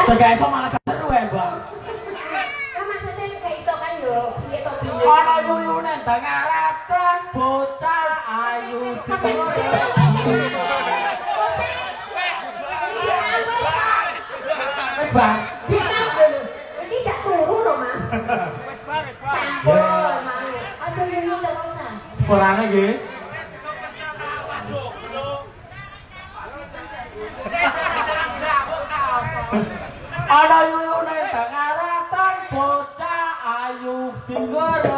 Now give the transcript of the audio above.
Segak iso malah gak seru ya, Bang. Kan maksudnya gak iso kan yo, piye to piye. Ana yuyune ndang aratan bocah ayu Wes, Bang. Ini gak turu loh, Mas. Sampun, Mas. Aja yuyu terusan. Sepurane nggih. Ana yuyune ndang aratan bocah ayu dinggoro